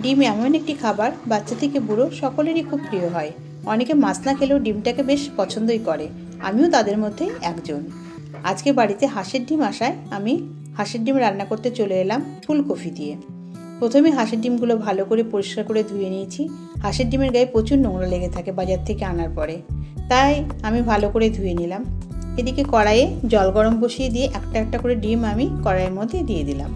ডিম এমন একটি খাবার বাচ্চা থেকে বুড়ো সকলেরই খুব প্রিয় হয়। অনেকে মাছ না খেলেও ডিমটাকে বেশ পছন্দই করে, আমিও তাদের মধ্যে একজন। আজকে বাড়িতে হাঁসের ডিম আসায় আমি হাঁসের ডিম রান্না করতে চলে এলাম ফুলকপি দিয়ে। প্রথমে হাঁসের ডিমগুলো ভালো করে পরিষ্কার করে ধুয়ে নিয়েছি। হাঁসের ডিমের গায়ে প্রচুর নোংরা লেগে থাকে বাজার থেকে আনার পরে, তাই আমি ভালো করে ধুয়ে নিলাম। এদিকে কড়াইয়ে জল গরম বসিয়ে দিয়ে একটা একটা করে ডিম আমি কড়াইয়ের মধ্যে দিয়ে দিলাম।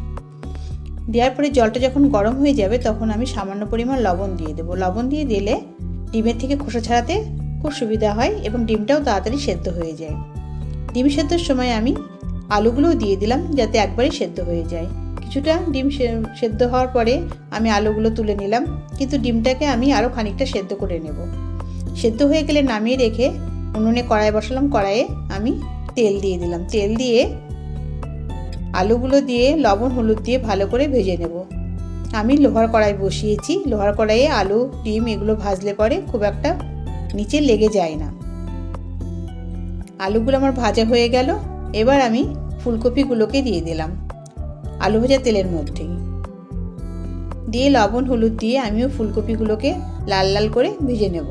দেওয়ার পরে জলটা যখন গরম হয়ে যাবে তখন আমি সামান্য পরিমাণ লবণ দিয়ে দেবো। লবণ দিয়ে দিলে ডিমের থেকে খোসা ছাড়াতে খুব সুবিধা হয় এবং ডিমটাও তাড়াতাড়ি সেদ্ধ হয়ে যায়। ডিম সেদ্ধর সময় আমি আলুগুলোও দিয়ে দিলাম যাতে একবারে সেদ্ধ হয়ে যায়। কিছুটা ডিম সেদ্ধ হওয়ার পরে আমি আলুগুলো তুলে নিলাম, কিন্তু ডিমটাকে আমি আরও খানিকটা সেদ্ধ করে নেব। সেদ্ধ হয়ে গেলে নামিয়ে রেখে উনুনে কড়াই বসালাম। কড়াইয়ে আমি তেল দিয়ে দিলাম। তেল দিয়ে আলুগুলো দিয়ে লবণ হলুদ দিয়ে ভালো করে ভেজে নেব। আমি লোহার কড়াই বসিয়েছি। লোহার কড়াইয়ে আলু ডিম এগুলো ভাজলে পরে খুব একটা নিচে লেগে যায় না। আলুগুলো আমার ভাজা হয়ে গেল। এবার আমি ফুলকপিগুলোকে দিয়ে দিলাম আলু ভাজা তেলের মধ্যেই। দিয়ে লবণ হলুদ দিয়ে আমিও ফুলকপিগুলোকে লাল লাল করে ভেজে নেব।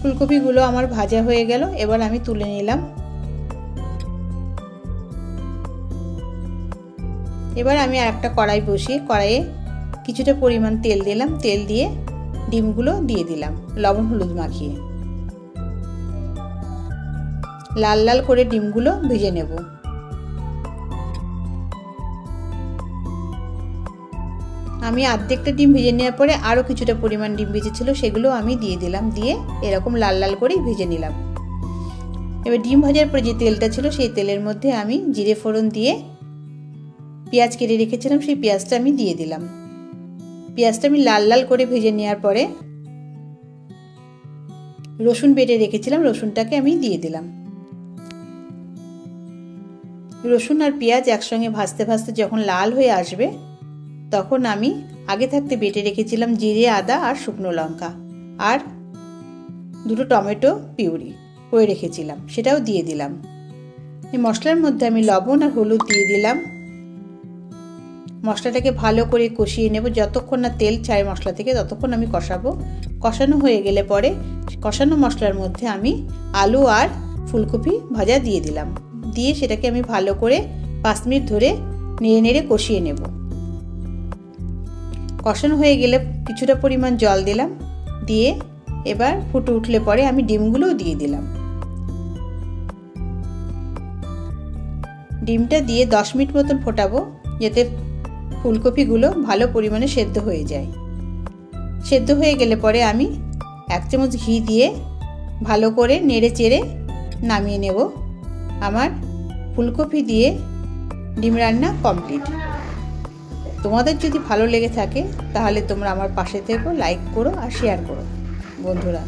ফুলকপিগুলো আমার ভাজা হয়ে গেল। এবার আমি তুলে নিলাম। এবার আমি আর একটা কড়াই বসিয়ে কড়াইয়ে কিছুটা পরিমাণ তেল দিলাম। তেল দিয়ে ডিমগুলো দিয়ে দিলাম লবণ হলুদ মাখিয়ে। লাল লাল করে ডিমগুলো ভেজে নেব। আমি অর্ধেকটা ডিম ভেজে নেওয়ার পরে আরও কিছুটা পরিমাণ ডিম ভেজেছিল সেগুলো আমি দিয়ে দিলাম। দিয়ে এরকম লাল লাল করেই ভেজে নিলাম। এবার ডিম ভাজার পরে যে তেলটা ছিল সেই তেলের মধ্যে আমি জিরে ফোড়ন দিয়ে পেঁয়াজ কেটে রেখেছিলাম সেই পেঁয়াজটা আমি দিয়ে দিলাম। পেঁয়াজটা আমি লাল লাল করে ভেজে নেওয়ার পরে রসুন বেটে রেখেছিলাম, রসুনটাকে আমি দিয়ে দিলাম। রসুন আর পেঁয়াজ একসঙ্গে ভাজতে ভাজতে যখন লাল হয়ে আসবে তখন আমি আগে থাকতে বেটে রেখেছিলাম জিরে আদা আর শুকনো লঙ্কা আর দুটো টমেটো পিউরি করে রেখেছিলাম, সেটাও দিয়ে দিলাম। এই মশলার মধ্যে আমি লবণ আর হলুদ দিয়ে দিলাম। মশলাটাকে ভালো করে কষিয়ে নেব। যতক্ষণ না তেল ছাড়ে মশলা থেকে ততক্ষণ আমি কষাবো। কষানো হয়ে গেলে পরে কষানো মশলার মধ্যে আমি আলু আর ফুলকপি ভাজা দিয়ে দিলাম। দিয়ে সেটাকে আমি ভালো করে 5 মিনিট ধরে নেড়ে নেড়ে কষিয়ে নেব। কষানো হয়ে গেলে কিছুটা পরিমাণ জল দিলাম। দিয়ে এবার ফুটে উঠলে পরে আমি ডিমগুলোও দিয়ে দিলাম। ডিমটা দিয়ে 10 মিনিট মতন ফোটাবো যাতে ফুলকপিগুলো ভালো পরিমাণে সেদ্ধ হয়ে যায়। সেদ্ধ হয়ে গেলে পরে আমি 1 চামচ ঘি দিয়ে ভালো করে নেড়ে চেড়ে নামিয়ে নেব। আমার ফুলকপি দিয়ে ডিম রান্না কমপ্লিট। তোমাদের যদি ভালো লেগে থাকে তাহলে তোমরা আমার পাশে থেকো, লাইক করো আর শেয়ার করো বন্ধুরা।